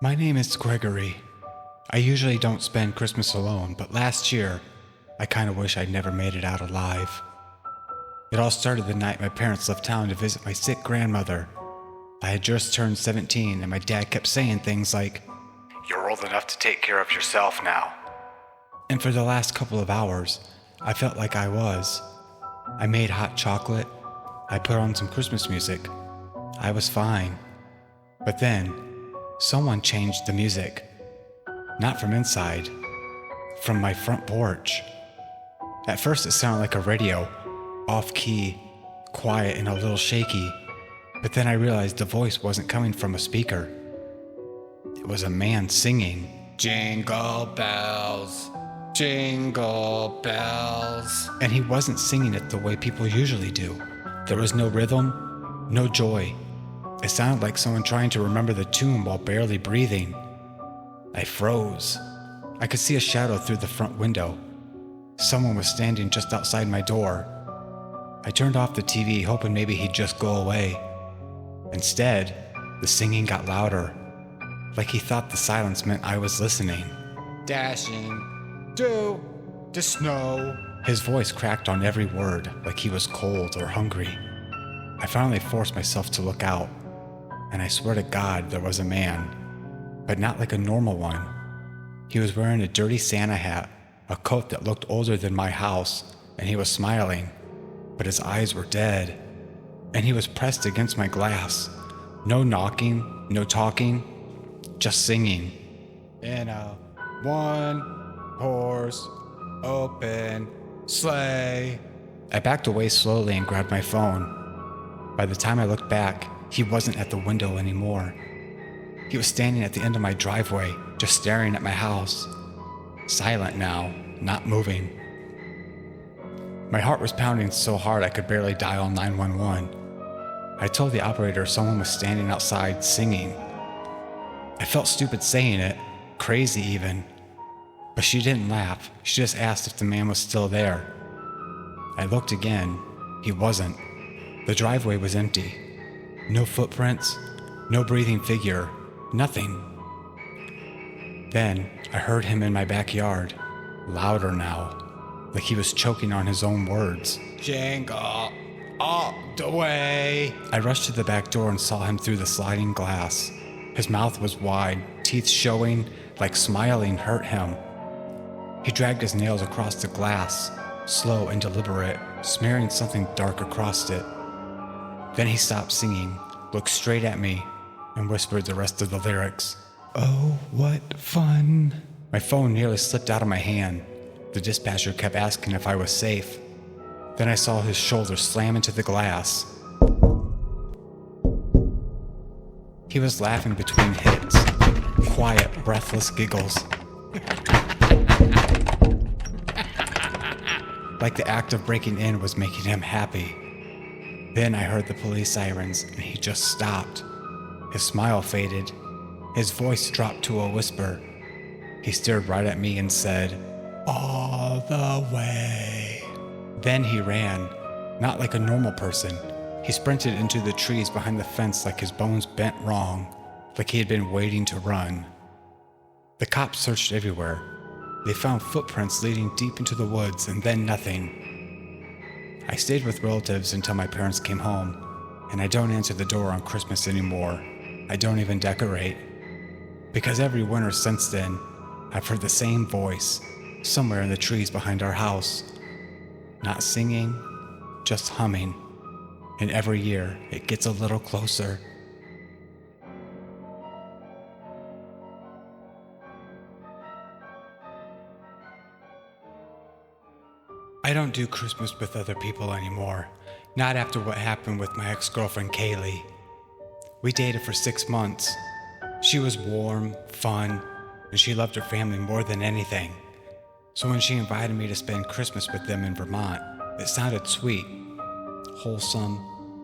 My name is Gregory. I usually don't spend Christmas alone, but last year, I kind of wish I'd never made it out alive. It all started the night my parents left town to visit my sick grandmother. I had just turned 17 and my dad kept saying things like, "You're old enough to take care of yourself now." And for the last couple of hours, I felt like I was. I made hot chocolate. I put on some Christmas music. I was fine. But then, someone changed the music. Not from inside, from my front porch. At first it sounded like a radio, off-key, quiet and a little shaky, but then I realized the voice wasn't coming from a speaker. It was a man singing, "Jingle bells, jingle bells." And he wasn't singing it the way people usually do. There was no rhythm, no joy. It sounded like someone trying to remember the tune while barely breathing. I froze. I could see a shadow through the front window. Someone was standing just outside my door. I turned off the TV, hoping maybe he'd just go away. Instead, the singing got louder, like he thought the silence meant I was listening. "Dashing through the snow." His voice cracked on every word, like he was cold or hungry. I finally forced myself to look out, and I swear to God there was a man, but not like a normal one. He was wearing a dirty Santa hat, a coat that looked older than my house, and he was smiling, but his eyes were dead. And he was pressed against my glass. No knocking, no talking, just singing. "In a one-horse open sleigh." I backed away slowly and grabbed my phone. By the time I looked back, he wasn't at the window anymore. He was standing at the end of my driveway, just staring at my house. Silent now, not moving. My heart was pounding so hard I could barely dial 911. I told the operator someone was standing outside singing. I felt stupid saying it, crazy even. But she didn't laugh. She just asked if the man was still there. I looked again. He wasn't. The driveway was empty. No footprints, no breathing figure, nothing. Then I heard him in my backyard, louder now, like he was choking on his own words. "Jingle all the way." I rushed to the back door and saw him through the sliding glass. His mouth was wide, teeth showing, like smiling hurt him. He dragged his nails across the glass, slow and deliberate, smearing something dark across it. Then he stopped singing, looked straight at me, and whispered the rest of the lyrics. "Oh, what fun." My phone nearly slipped out of my hand. The dispatcher kept asking if I was safe. Then I saw his shoulder slam into the glass. He was laughing between hits, quiet, breathless giggles. Like the act of breaking in was making him happy. Then I heard the police sirens, and he just stopped. His smile faded. His voice dropped to a whisper. He stared right at me and said, "All the way." Then he ran, not like a normal person. He sprinted into the trees behind the fence like his bones bent wrong, like he had been waiting to run. The cops searched everywhere. They found footprints leading deep into the woods and then nothing. I stayed with relatives until my parents came home, and I don't answer the door on Christmas anymore. I don't even decorate. Because every winter since then, I've heard the same voice, somewhere in the trees behind our house. Not singing, just humming. And every year, it gets a little closer. I don't do Christmas with other people anymore. Not after what happened with my ex-girlfriend Kaylee. We dated for 6 months. She was warm, fun, and she loved her family more than anything. So when she invited me to spend Christmas with them in Vermont, it sounded sweet, wholesome,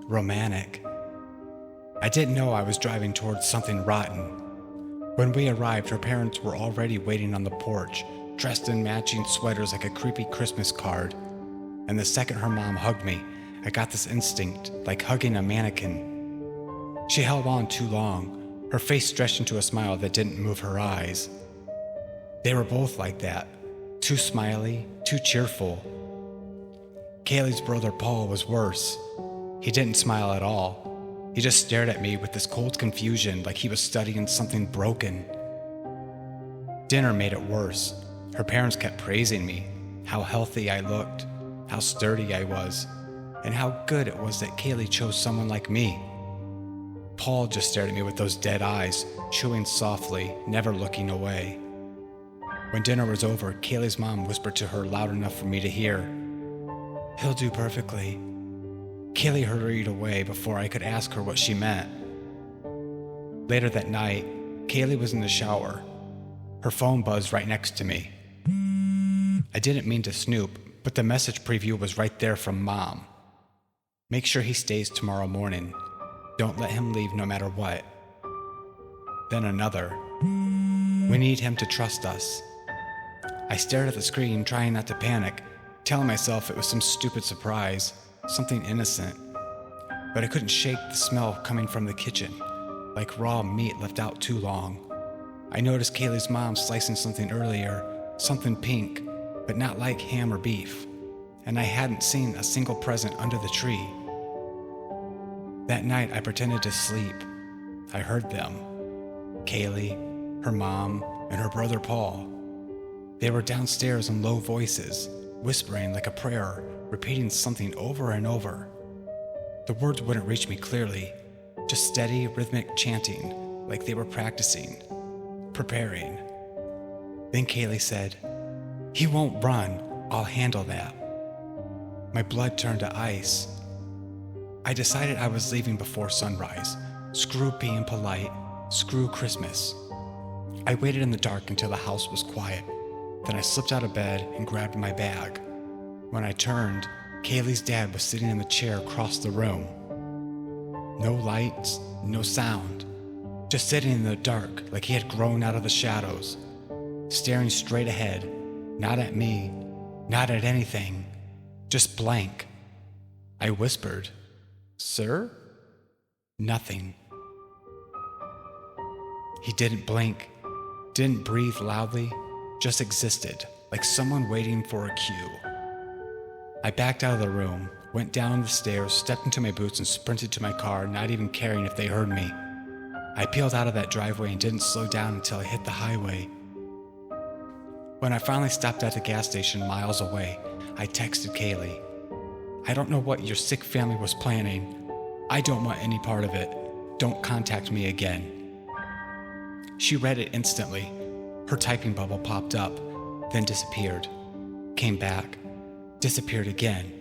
romantic. I didn't know I was driving towards something rotten. When we arrived, her parents were already waiting on the porch, dressed in matching sweaters like a creepy Christmas card. And the second her mom hugged me, I got this instinct, like hugging a mannequin. She held on too long, Her face stretched into a smile that didn't move her eyes. They were both like that, too smiley, too cheerful. Kaylee's brother Paul was worse. He didn't smile at all. He just stared at me with this cold confusion like he was studying something broken. Dinner made it worse. Her parents kept praising me, how healthy I looked, how sturdy I was, and how good it was that Kaylee chose someone like me. Paul just stared at me with those dead eyes, chewing softly, never looking away. When dinner was over, Kaylee's mom whispered to her loud enough for me to hear, "He'll do perfectly." Kaylee hurried away before I could ask her what she meant. Later that night, Kaylee was in the shower. Her phone buzzed right next to me. I didn't mean to snoop, but the message preview was right there from Mom. "Make sure he stays tomorrow morning. Don't let him leave no matter what." Then another. "We need him to trust us." I stared at the screen, trying not to panic, telling myself it was some stupid surprise, something innocent. But I couldn't shake the smell coming from the kitchen, like raw meat left out too long. I noticed Kaylee's mom slicing something earlier, something pink, but not like ham or beef, and I hadn't seen a single present under the tree. That night I pretended to sleep. I heard them. Kaylee, her mom, and her brother Paul. They were downstairs in low voices, whispering like a prayer, repeating something over and over. The words wouldn't reach me clearly, just steady, rhythmic chanting, like they were practicing, preparing. Then Kaylee said, "He won't run. I'll handle that." My blood turned to ice. I decided I was leaving before sunrise. Screw being polite. Screw Christmas. I waited in the dark until the house was quiet. Then I slipped out of bed and grabbed my bag. When I turned, Kaylee's dad was sitting in the chair across the room. No lights, no sound. Just sitting in the dark like he had grown out of the shadows. Staring straight ahead, not at me, not at anything, just blank. I whispered, "Sir?" Nothing. He didn't blink, didn't breathe loudly, just existed, like someone waiting for a cue. I backed out of the room, went down the stairs, stepped into my boots, and sprinted to my car, not even caring if they heard me. I peeled out of that driveway and didn't slow down until I hit the highway. When I finally stopped at the gas station miles away, I texted Kaylee. "I don't know what your sick family was planning. I don't want any part of it. Don't contact me again." She read it instantly. Her typing bubble popped up, then disappeared, came back, disappeared again.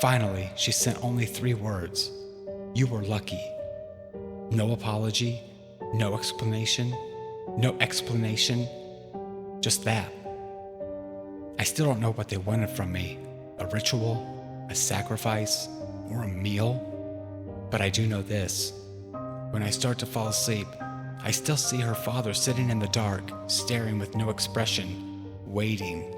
Finally, she sent only 3 words. "You were lucky." No apology, no explanation, just that. I still don't know what they wanted from me, a ritual, a sacrifice, or a meal. But I do know this. When I start to fall asleep, I still see her father sitting in the dark, staring with no expression, waiting.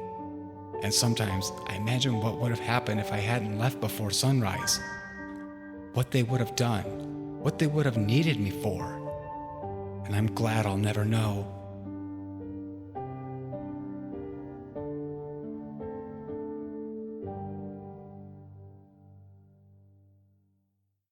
And sometimes I imagine what would have happened if I hadn't left before sunrise. What they would have done, what they would have needed me for. And I'm glad I'll never know.